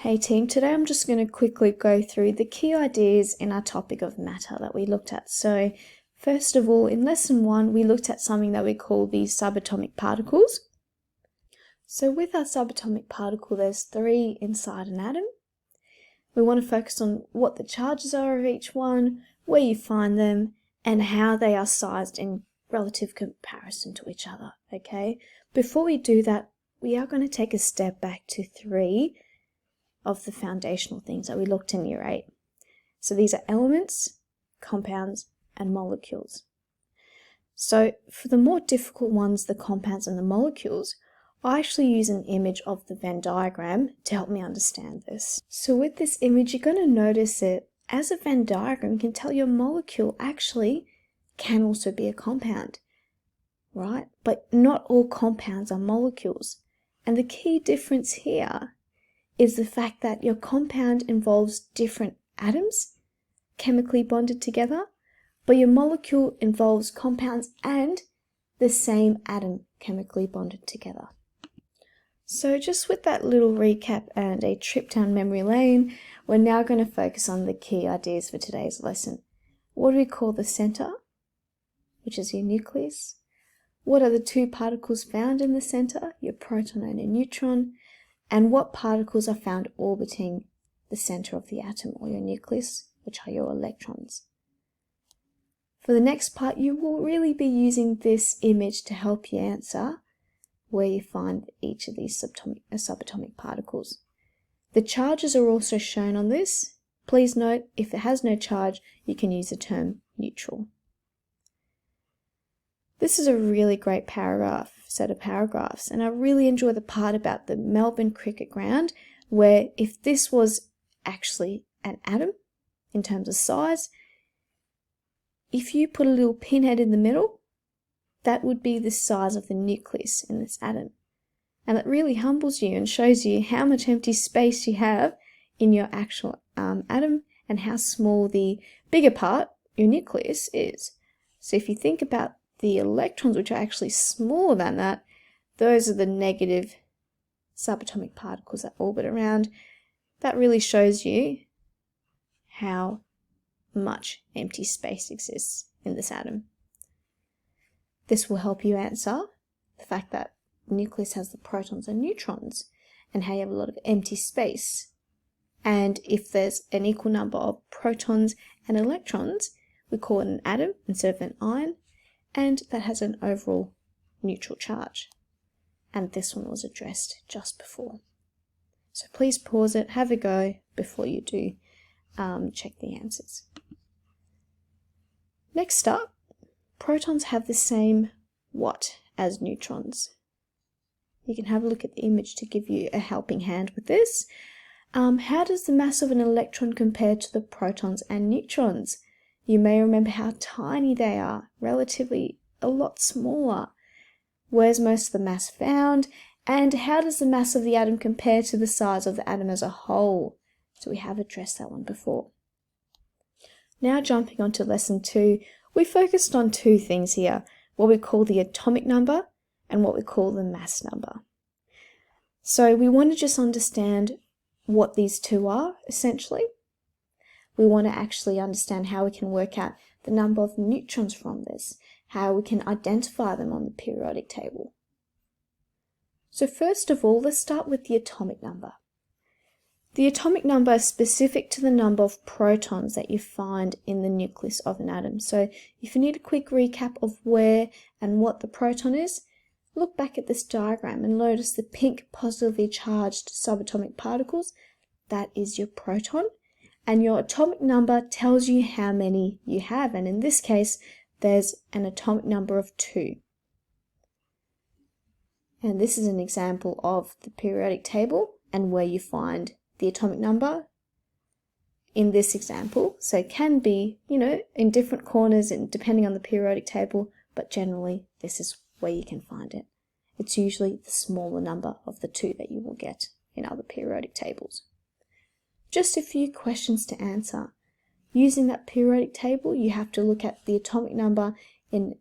Hey team, today I'm just going to quickly go through the key ideas in our topic of matter that we looked at. So first of all, in lesson 1, we looked at something that we call the subatomic particles. So with our subatomic particle, there's 3 inside an atom. We want to focus on what the charges are of each one, where you find them, and how they are sized in relative comparison to each other, okay? Before we do that, we are going to take a step back to 3 of the foundational things that we looked in year 8. So these are elements, compounds, and molecules. So for the more difficult ones, the compounds and the molecules, I actually use an image of the Venn diagram to help me understand this. So with this image, you're going to notice it as a Venn diagram, you can tell your molecule actually can also be a compound, right? But not all compounds are molecules. And the key difference here is the fact that your compound involves different atoms chemically bonded together, but your molecule involves compounds and the same atom chemically bonded together. So just with that little recap and a trip down memory lane, we're now going to focus on the key ideas for today's lesson. What do we call the center, which is your nucleus? What are the 2 particles found in the center, your proton and your neutron? And what particles are found orbiting the center of the atom or your nucleus, which are your electrons. For the next part, you will really be using this image to help you answer where you find each of these subatomic particles. The charges are also shown on this. Please note, if it has no charge, you can use the term neutral. This is a really great set of paragraphs, and I really enjoy the part about the Melbourne Cricket Ground, where if this was actually an atom in terms of size, if you put a little pinhead in the middle, that would be the size of the nucleus in this atom. And it really humbles you and shows you how much empty space you have in your actual atom and how small the bigger part, your nucleus, is. So if you think about the electrons, which are actually smaller than that, those are the negative subatomic particles that orbit around. That really shows you how much empty space exists in this atom. This will help you answer the fact that the nucleus has the protons and neutrons and how you have a lot of empty space. And if there's an equal number of protons and electrons, we call it an atom instead of an ion, and that has an overall neutral charge. And this one was addressed just before. So please pause it, have a go before you do check the answers. Next up, protons have the same what as neutrons. You can have a look at the image to give you a helping hand with this. How does the mass of an electron compare to the protons and neutrons? You may remember how tiny they are, relatively a lot smaller. Where's most of the mass found? And how does the mass of the atom compare to the size of the atom as a whole? So we have addressed that one before. Now jumping on to lesson 2, we focused on 2 things here, what we call the atomic number and what we call the mass number. So we want to just understand what these 2 are, essentially. We want to actually understand how we can work out the number of neutrons from this, how we can identify them on the periodic table. So first of all, let's start with the atomic number. The atomic number is specific to the number of protons that you find in the nucleus of an atom. So if you need a quick recap of where and what the proton is, look back at this diagram and notice the pink positively charged subatomic particles. That is your proton. And your atomic number tells you how many you have. And in this case, there's an atomic number of 2. And this is an example of the periodic table and where you find the atomic number in this example. So it can be, in different corners and depending on the periodic table, but generally this is where you can find it. It's usually the smaller number of the 2 that you will get in other periodic tables. Just a few questions to answer. Using that periodic table, you have to look at the atomic number in,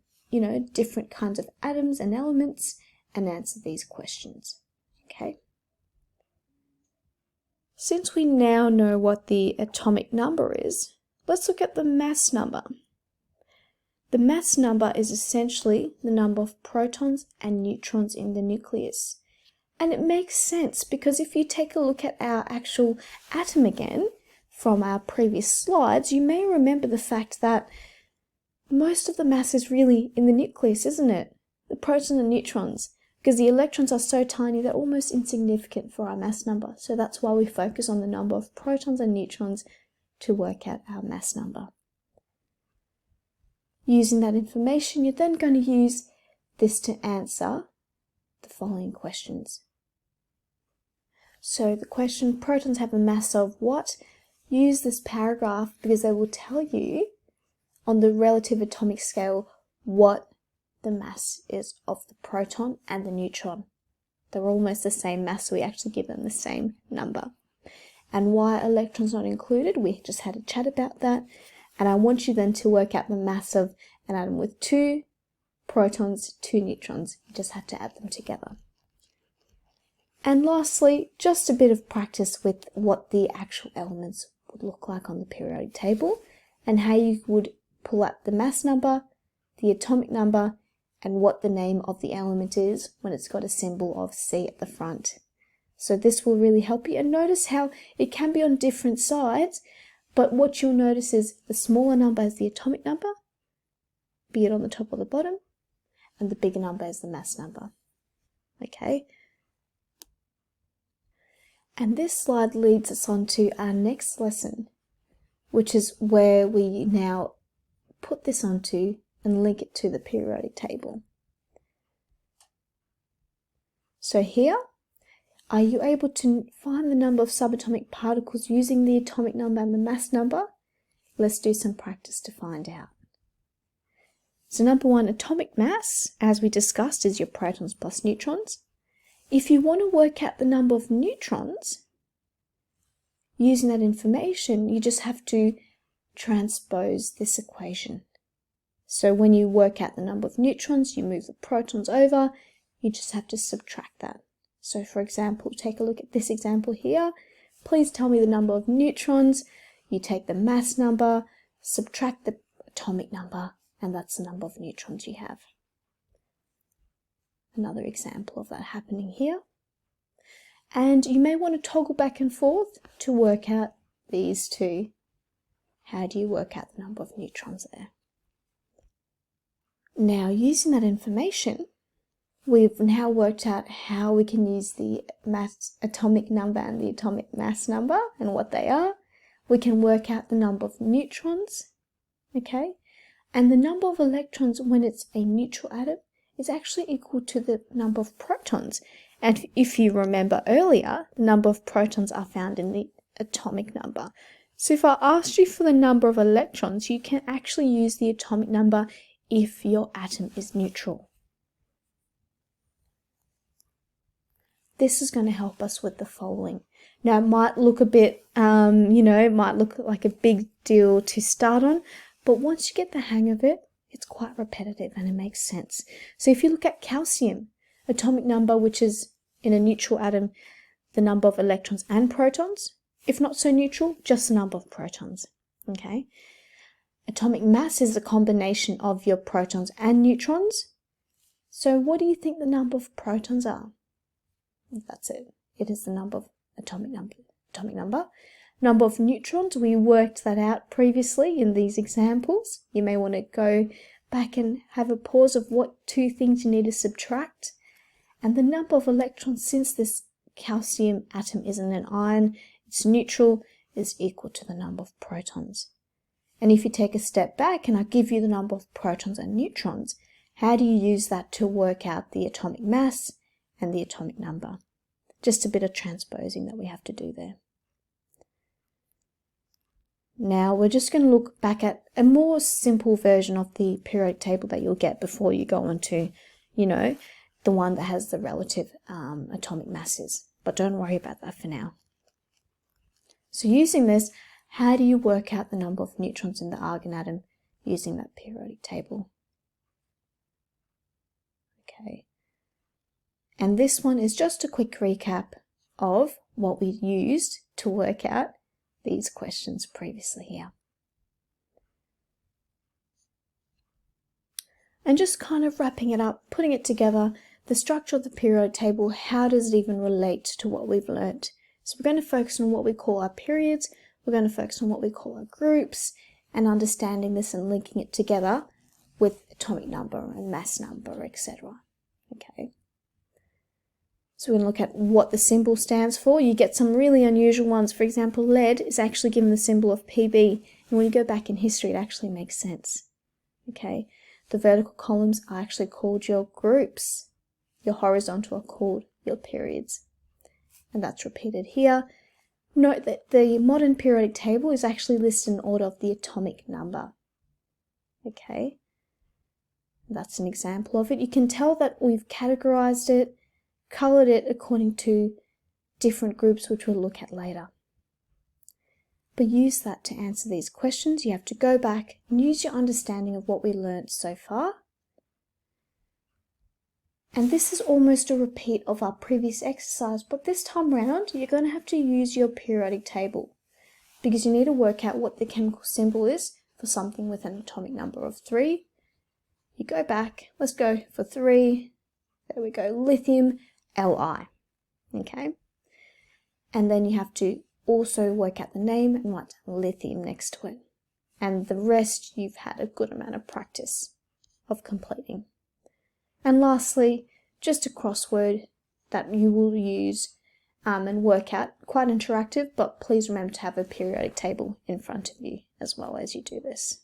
different kinds of atoms and elements and answer these questions. Okay? Since we now know what the atomic number is, let's look at the mass number. The mass number is essentially the number of protons and neutrons in the nucleus. And it makes sense because if you take a look at our actual atom again from our previous slides, you may remember the fact that most of the mass is really in the nucleus, isn't it? The protons and neutrons, because the electrons are so tiny they're almost insignificant for our mass number. So that's why we focus on the number of protons and neutrons to work out our mass number. Using that information, you're then going to use this to answer the following questions. So the question, protons have a mass of what? Use this paragraph because they will tell you on the relative atomic scale what the mass is of the proton and the neutron. They're almost the same mass, so we actually give them the same number. And why electrons not included, we just had a chat about that. And I want you then to work out the mass of an atom with 2 protons, 2 neutrons. You just have to add them together. And lastly, just a bit of practice with what the actual elements would look like on the periodic table and how you would pull out the mass number, the atomic number, and what the name of the element is when it's got a symbol of C at the front. So this will really help you. And notice how it can be on different sides, but what you'll notice is the smaller number is the atomic number, be it on the top or the bottom, and the bigger number is the mass number. Okay? And this slide leads us on to our next lesson, which is where we now put this onto and link it to the periodic table. So here, are you able to find the number of subatomic particles using the atomic number and the mass number? Let's do some practice to find out. So number 1, atomic mass, as we discussed, is your protons plus neutrons. If you want to work out the number of neutrons, using that information, you just have to transpose this equation. So when you work out the number of neutrons, you move the protons over, you just have to subtract that. So for example, take a look at this example here. Please tell me the number of neutrons. You take the mass number, subtract the atomic number, and that's the number of neutrons you have. Another example of that happening here. And you may want to toggle back and forth to work out these two. How do you work out the number of neutrons there? Now, using that information, we've now worked out how we can use the atomic number and the atomic mass number and what they are. We can work out the number of neutrons, okay? And the number of electrons when it's a neutral atom is actually equal to the number of protons. And if you remember earlier, the number of protons are found in the atomic number. So if I asked you for the number of electrons, you can actually use the atomic number if your atom is neutral. This is going to help us with the following. Now, it might look a bit, it might look like a big deal to start on, but once you get the hang of it, it's quite repetitive and it makes sense. So if you look at calcium, atomic number, which is in a neutral atom, the number of electrons and protons. If not so neutral, just the number of protons. Okay. Atomic mass is the combination of your protons and neutrons. So what do you think the number of protons are? That's it. It is the number of atomic number. Number of neutrons, we worked that out previously in these examples. You may want to go back and have a pause of what 2 things you need to subtract. And the number of electrons, since this calcium atom isn't an ion, it's neutral, is equal to the number of protons. And if you take a step back and I give you the number of protons and neutrons, how do you use that to work out the atomic mass and the atomic number? Just a bit of transposing that we have to do there. Now we're just going to look back at a more simple version of the periodic table that you'll get before you go on to, the one that has the relative atomic masses. But don't worry about that for now. So using this, how do you work out the number of neutrons in the argon atom using that periodic table? Okay. And this one is just a quick recap of what we used to work out these questions previously here. And just kind of wrapping it up, putting it together, the structure of the periodic table, how does it even relate to what we've learnt? So we're going to focus on what we call our periods, we're going to focus on what we call our groups, and understanding this and linking it together with atomic number and mass number, etc. Okay. So we're going to look at what the symbol stands for. You get some really unusual ones. For example, lead is actually given the symbol of Pb, and when you go back in history, it actually makes sense. Okay. The vertical columns are actually called your groups. Your horizontal are called your periods. And that's repeated here. Note that the modern periodic table is actually listed in order of the atomic number. Okay. That's an example of it. You can tell that we've categorized it, colored it according to different groups, which we'll look at later. But use that to answer these questions. You have to go back and use your understanding of what we learnt so far. And this is almost a repeat of our previous exercise, but this time around, you're going to have to use your periodic table because you need to work out what the chemical symbol is for something with an atomic number of 3. You go back, let's go for 3, there we go, lithium, Li, okay? And then you have to also work out the name and write lithium next to it. And the rest you've had a good amount of practice of completing. And lastly, just a crossword that you will use and work out, quite interactive, but please remember to have a periodic table in front of you as well as you do this.